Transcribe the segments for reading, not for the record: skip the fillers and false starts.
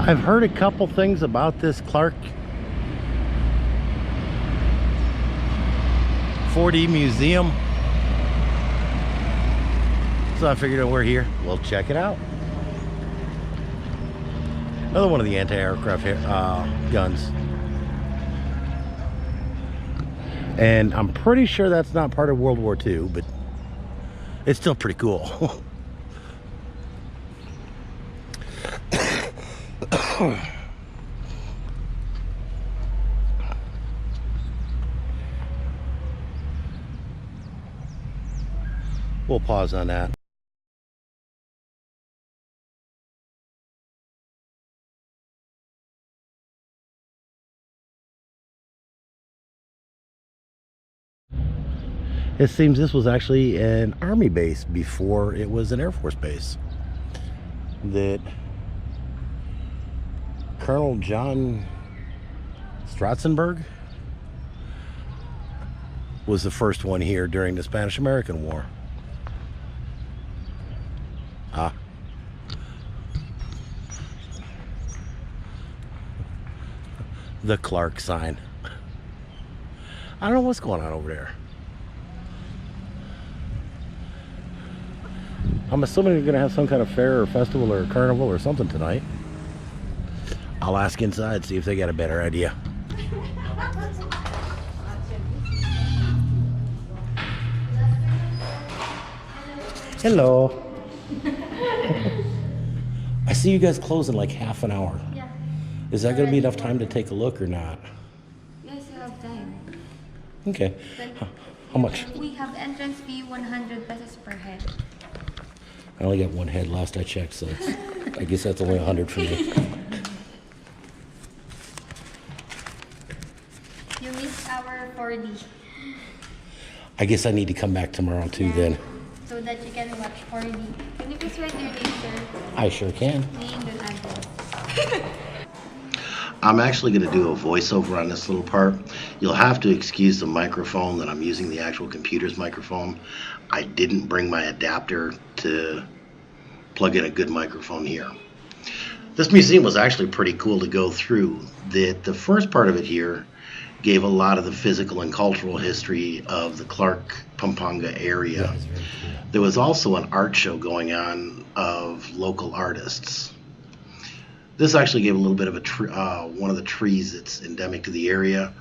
I've heard a couple things about this Clark 4D museum, so I figured we're here, we'll check it out. Another one of the anti-aircraft guns, and I'm pretty sure that's not part of World War II, but it's still pretty cool. We'll pause on that. It seems this was actually an army base before it was an Air Force base. That Colonel John Strotzenberg was the first one here during the Spanish-American War. The Clark sign. I don't know what's going on over there. I'm assuming you're gonna have some kind of fair or festival or carnival or something tonight. I'll ask inside, see if they got a better idea. Hello. I see you guys close in like half an hour. Yeah. Is that gonna be enough time to take a look or not? Yes, you have time. Okay. How much? We have entrance fee 100 pesos per head. I only got one head last I checked, so I guess that's only 100 for me. You missed our 4D. I guess I need to come back tomorrow too then. So that you can watch 4D. Can you please write your name, sir? I sure can. Name and address. I'm actually going to do a voiceover on this little part. You'll have to excuse the microphone that I'm using, the actual computer's microphone. I didn't bring my adapter to plug in a good microphone here. This museum was actually pretty cool to go through. The first part of it here gave a lot of the physical and cultural history of the Clark Pampanga area. That is very cool. There was also an art show going on of local artists. This actually gave a little bit of one of the trees that's endemic to the area.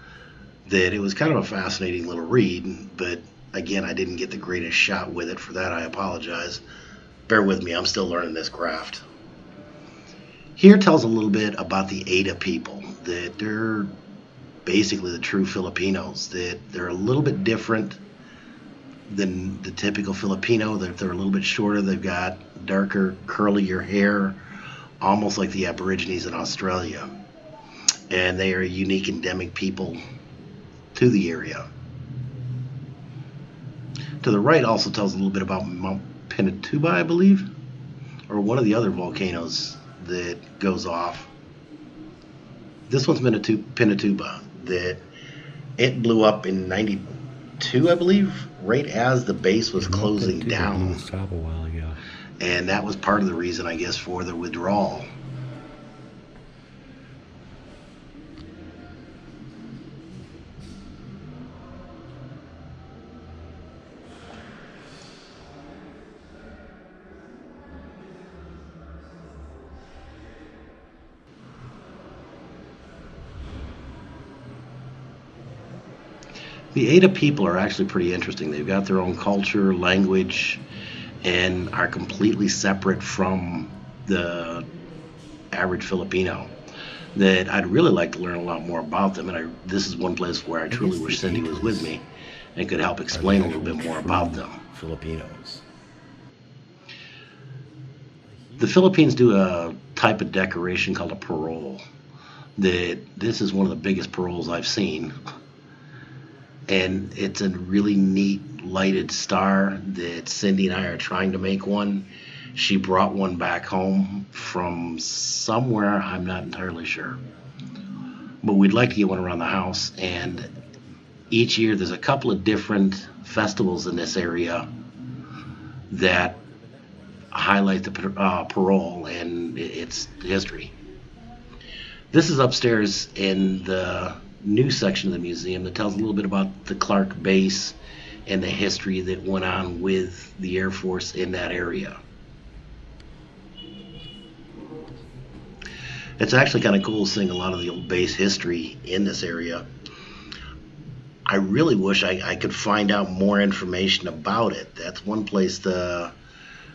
That it was kind of a fascinating little read, but again, I didn't get the greatest shot with it. For that, I apologize. Bear with me, I'm still learning this craft. Here tells a little bit about the Ada people, that they're basically the true Filipinos, that they're a little bit different than the typical Filipino, that they're a little bit shorter, they've got darker, curlier hair, almost like the Aborigines in Australia. And they are a unique endemic people to the area. To the right also tells a little bit about Mount Pinatuba, I believe, or one of the other volcanoes that goes off. This one's Pinatuba, that it blew up in '92, I believe, right as the base was closing down. A while ago. And that was part of the reason, I guess, for the withdrawal. The Ada people are actually pretty interesting. They've got their own culture, language, and are completely separate from the average Filipino. That I'd really like to learn a lot more about them, and this is one place where I truly wish Cindy was with me and could help explain a little bit more about them. Filipinos. The Philippines do a type of decoration called a parole. This is one of the biggest paroles I've seen. And it's a really neat lighted star that Cindy and I are trying to make one. She brought one back home from somewhere, I'm not entirely sure. But we'd like to get one around the house, and each year there's a couple of different festivals in this area that highlight the parole and its history. This is upstairs in the new section of the museum that tells a little bit about the Clark base and the history that went on with the Air Force in that area. It's actually kind of cool seeing a lot of the old base history in this area. I really wish I could find out more information about it. That's one place the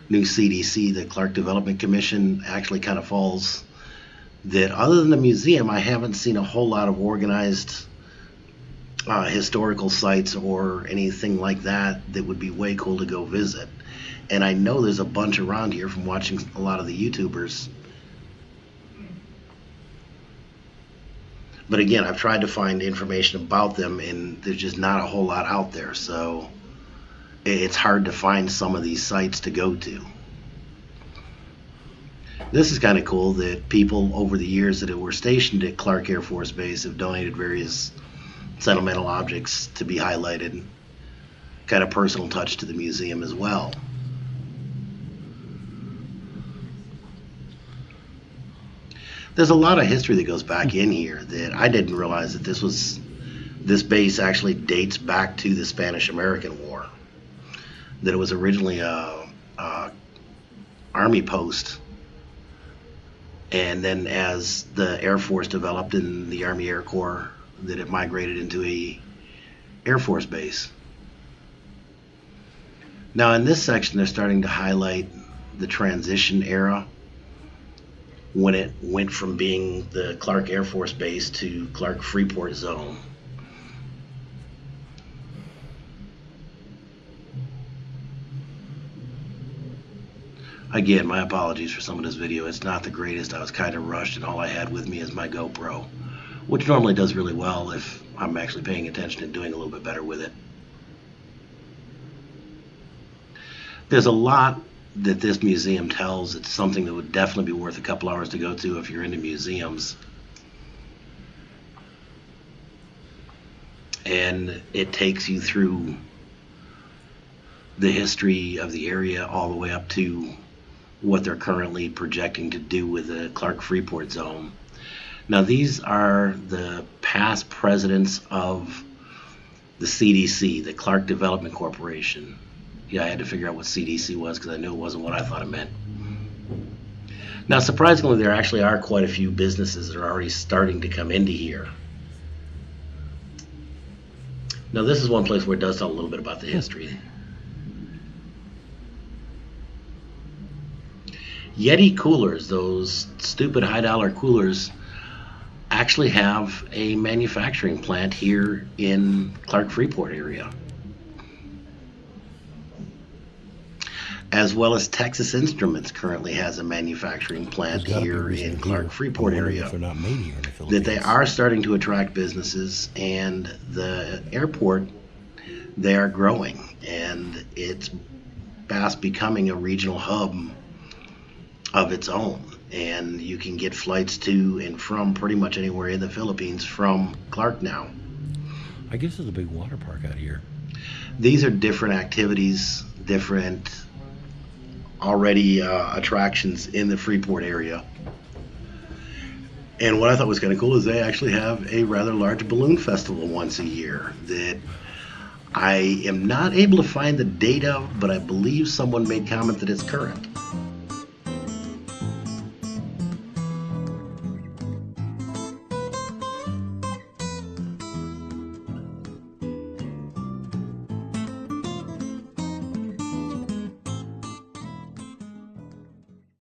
new CDC, the Clark Development Commission, actually kind of falls. That other than the museum, I haven't seen a whole lot of organized historical sites or anything like that that would be way cool to go visit. And I know there's a bunch around here from watching a lot of the YouTubers. But again, I've tried to find information about them, and there's just not a whole lot out there. So it's hard to find some of these sites to go to. This is kind of cool that people over the years that were stationed at Clark Air Force Base have donated various sentimental objects to be highlighted. Kind of personal touch to the museum as well. There's a lot of history that goes back in here that I didn't realize that this base actually dates back to the Spanish-American War. That it was originally a army post, and then as the Air Force developed in the Army Air Corps, that it migrated into a Air Force base. Now in this section, they're starting to highlight the transition era, when it went from being the Clark Air Force Base to Clark Freeport Zone. Again, my apologies for some of this video. It's not the greatest. I was kind of rushed, and all I had with me is my GoPro, which normally does really well if I'm actually paying attention and doing a little bit better with it. There's a lot that this museum tells. It's something that would definitely be worth a couple hours to go to if you're into museums. And it takes you through the history of the area all the way up to what they're currently projecting to do with the Clark Freeport Zone. Now these are the past presidents of the CDC, the Clark Development Corporation. Yeah, I had to figure out what CDC was because I knew it wasn't what I thought it meant. Now, surprisingly, there actually are quite a few businesses that are already starting to come into here. Now, this is one place where it does tell a little bit about the history. Yeti coolers, those stupid high-dollar coolers, actually have a manufacturing plant here in Clark Freeport area. As well as Texas Instruments currently has a manufacturing plant here in Clark Freeport area. They're not made here in the Philippines. That they are starting to attract businesses, and the airport, they are growing, and it's fast becoming a regional hub of its own. And you can get flights to and from pretty much anywhere in the Philippines from Clark now. I guess there's a big water park out here. These are different activities, different already attractions in the Freeport area. And what I thought was kind of cool is they actually have a rather large balloon festival once a year that I am not able to find the date of, but I believe someone made comment that it's current.